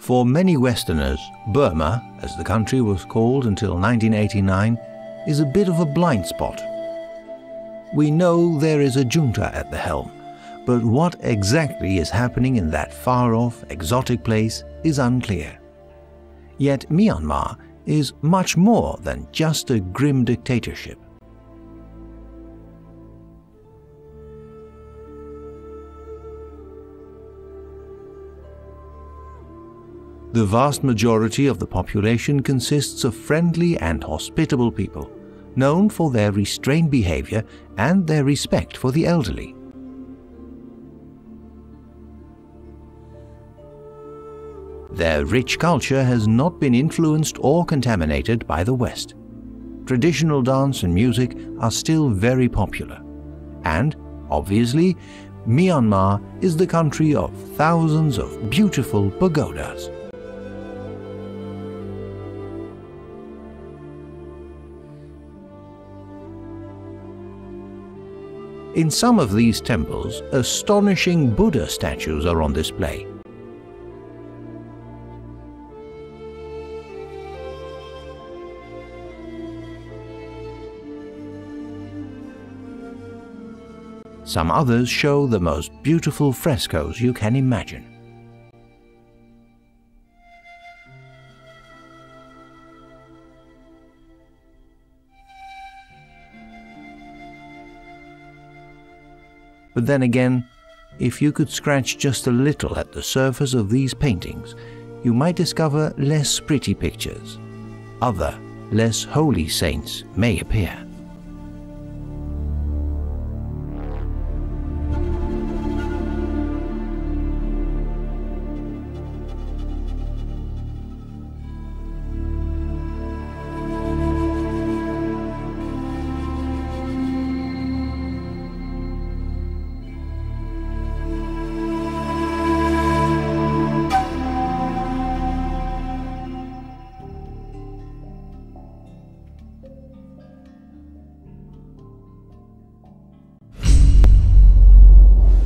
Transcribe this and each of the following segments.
For many Westerners, Burma, as the country was called until 1989, is a bit of a blind spot. We know there is a junta at the helm, but what exactly is happening in that far-off, exotic place is unclear. Yet Myanmar is much more than just a grim dictatorship. The vast majority of the population consists of friendly and hospitable people, known for their restrained behavior and their respect for the elderly. Their rich culture has not been influenced or contaminated by the West. Traditional dance and music are still very popular. And, obviously, Myanmar is the country of thousands of beautiful pagodas. In some of these temples, astonishing Buddha statues are on display. Some others show the most beautiful frescoes you can imagine. But then again, if you could scratch just a little at the surface of these paintings, you might discover less pretty pictures. Other, less holy saints may appear.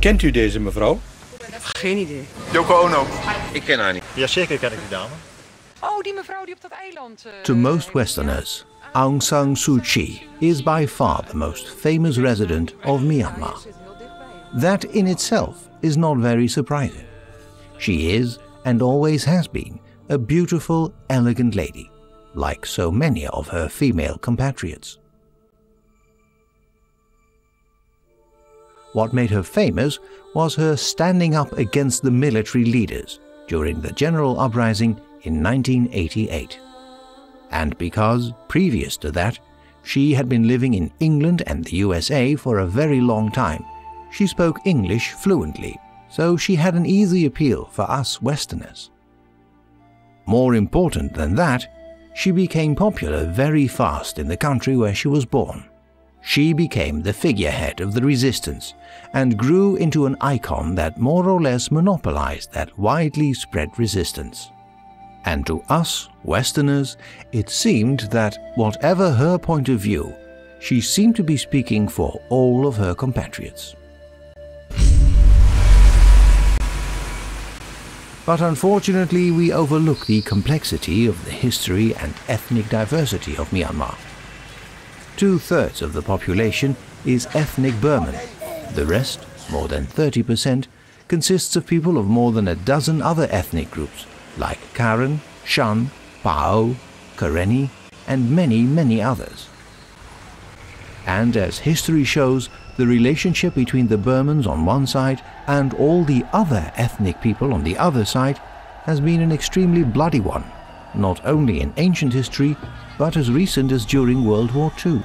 Kent u deze mevrouw? Geen idee. Yoko Ono. Ik ken haar niet. Jazeker ken ik die dame. Oh, die mevrouw die op dat eiland... To most Westerners, Aung San Suu Kyi is by far the most famous resident of Myanmar. That in itself is not very surprising. She is, and always has been, a beautiful, elegant lady, like so many of her female compatriots. What made her famous was her standing up against the military leaders during the general uprising in 1988. And because, previous to that, she had been living in England and the USA for a very long time, she spoke English fluently, so she had an easy appeal for us Westerners. More important than that, she became popular very fast in the country where she was born. She became the figurehead of the resistance and grew into an icon that more or less monopolized that widely spread resistance. And to us, Westerners, it seemed that, whatever her point of view, she seemed to be speaking for all of her compatriots. But unfortunately, we overlook the complexity of the history and ethnic diversity of Myanmar. 2/3 of the population is ethnic Burman. The rest, more than 30%, consists of people of more than a dozen other ethnic groups like Karen, Shan, Pao, Karenni, and many others. And as history shows, the relationship between the Burmans on one side and all the other ethnic people on the other side has been an extremely bloody one, not only in ancient history, but as recent as during World War II.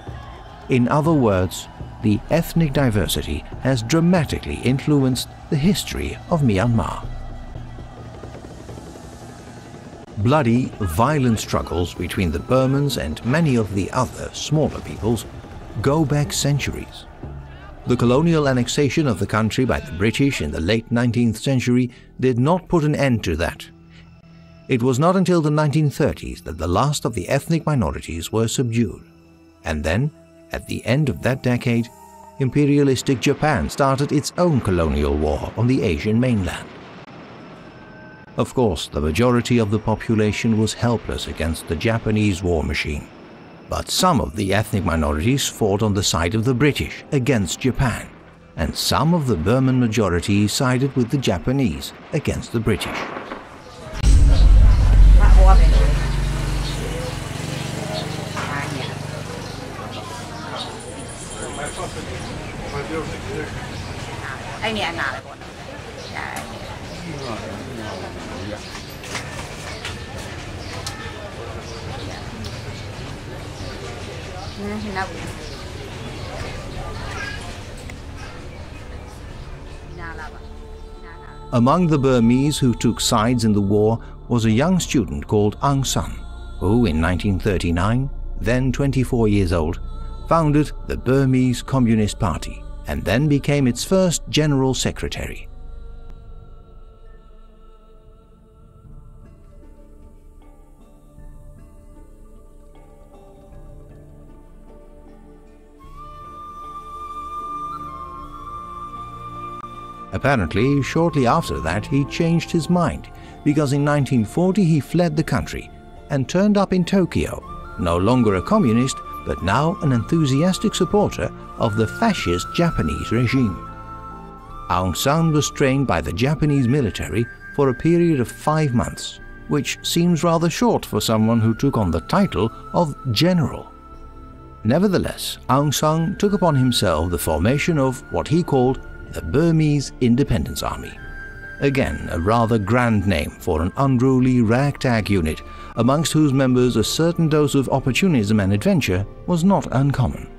In other words, the ethnic diversity has dramatically influenced the history of Myanmar. Bloody, violent struggles between the Burmans and many of the other smaller peoples go back centuries. The colonial annexation of the country by the British in the late 19th century did not put an end to that. It was not until the 1930s that the last of the ethnic minorities were subdued. And then, at the end of that decade, imperialistic Japan started its own colonial war on the Asian mainland. Of course, the majority of the population was helpless against the Japanese war machine. But some of the ethnic minorities fought on the side of the British against Japan, and some of the Burman majority sided with the Japanese against the British. Among the Burmese who took sides in the war was a young student called Aung San, who in 1939, then 24 years old, founded the Burmese Communist Party and then became its first general secretary. Apparently, shortly after that, he changed his mind because in 1940 he fled the country and turned up in Tokyo, no longer a communist but now an enthusiastic supporter of the fascist Japanese regime. Aung San was trained by the Japanese military for a period of 5 months, which seems rather short for someone who took on the title of general. Nevertheless, Aung San took upon himself the formation of what he called the Burmese Independence Army. Again, a rather grand name for an unruly ragtag unit, amongst whose members a certain dose of opportunism and adventure was not uncommon.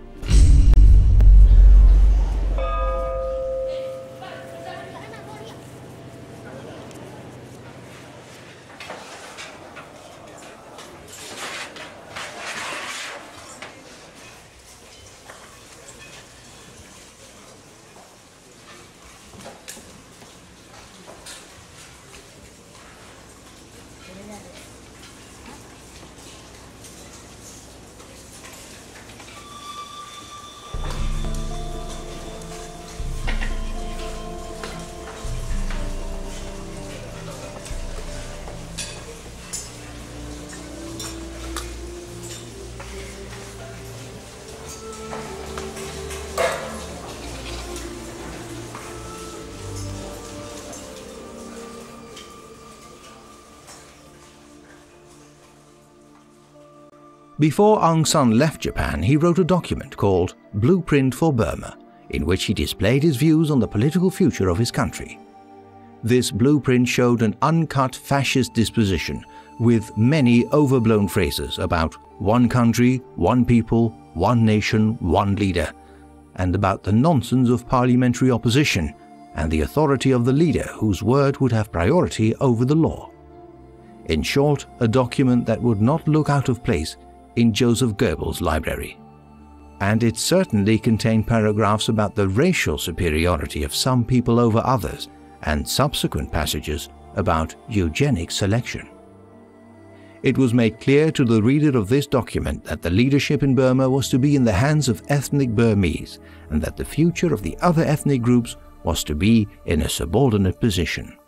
Before Aung San left Japan, he wrote a document called Blueprint for Burma, in which he displayed his views on the political future of his country. This blueprint showed an uncut fascist disposition, with many overblown phrases about one country, one people, one nation, one leader, and about the nonsense of parliamentary opposition and the authority of the leader whose word would have priority over the law. In short, a document that would not look out of place in Joseph Goebbels' library. And it certainly contained paragraphs about the racial superiority of some people over others and subsequent passages about eugenic selection. It was made clear to the reader of this document that the leadership in Burma was to be in the hands of ethnic Burmese and that the future of the other ethnic groups was to be in a subordinate position.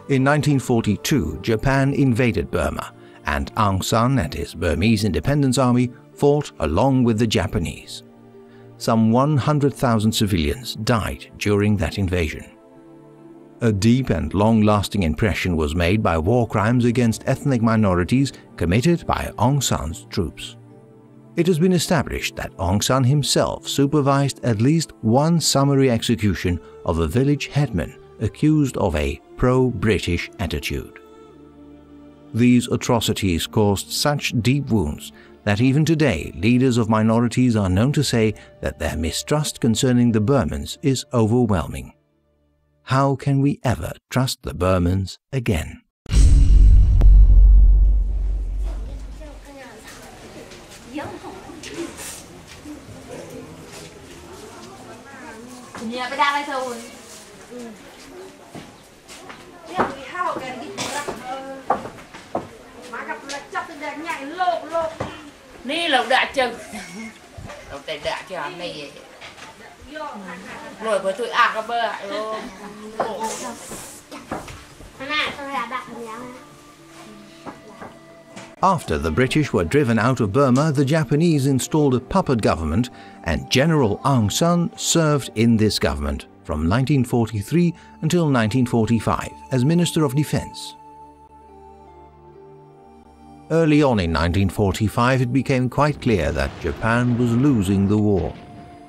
In 1942, Japan invaded Burma, and Aung San and his Burmese Independence Army fought along with the Japanese. Some 100,000 civilians died during that invasion. A deep and long-lasting impression was made by war crimes against ethnic minorities committed by Aung San's troops. It has been established that Aung San himself supervised at least one summary execution of a village headman accused of a pro-British attitude. These atrocities caused such deep wounds that even today leaders of minorities are known to say that their mistrust concerning the Burmans is overwhelming. how can we ever trust the Burmans again? Ni lẩu đã chừng lẩu tệ đã cho anh này rồi với tụi ăn cái bơ luôn. After the British were driven out of Burma, the Japanese installed a puppet government, and General Aung San served in this government from 1943 until 1945 as Minister of Defense. Early on in 1945, it became quite clear that Japan was losing the war.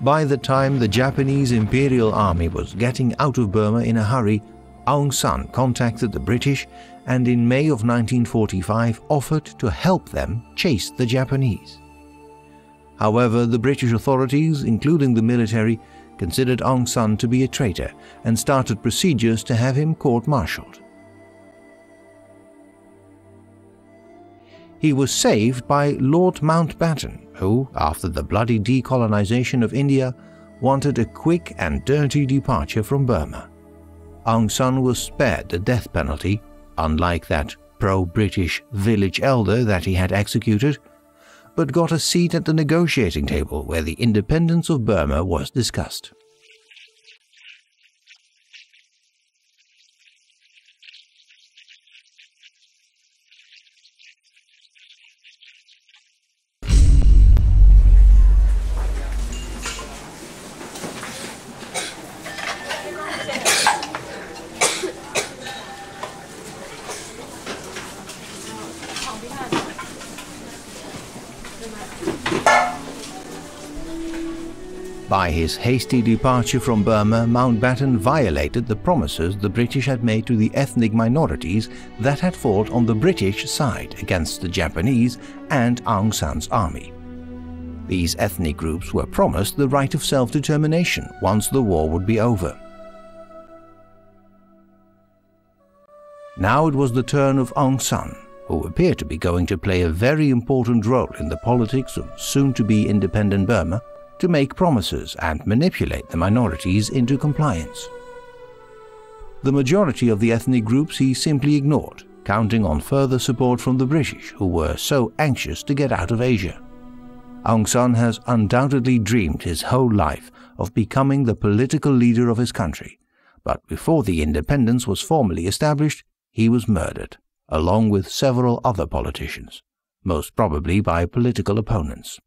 By the time the Japanese Imperial Army was getting out of Burma in a hurry, Aung San contacted the British and in May of 1945 offered to help them chase the Japanese. However, the British authorities, including the military, considered Aung San to be a traitor and started procedures to have him court-martialed. He was saved by Lord Mountbatten, who, after the bloody decolonization of India, wanted a quick and dirty departure from Burma. Aung San was spared the death penalty, unlike that pro-British village elder that he had executed, but got a seat at the negotiating table where the independence of Burma was discussed. By his hasty departure from Burma, Mountbatten violated the promises the British had made to the ethnic minorities that had fought on the British side against the Japanese and Aung San's army. These ethnic groups were promised the right of self-determination once the war would be over. Now it was the turn of Aung San, who appeared to be going to play a very important role in the politics of soon-to-be independent Burma, to make promises and manipulate the minorities into compliance. The majority of the ethnic groups he simply ignored, counting on further support from the British, who were so anxious to get out of Asia. Aung San has undoubtedly dreamed his whole life of becoming the political leader of his country, but before the independence was formally established, he was murdered, along with several other politicians, most probably by political opponents.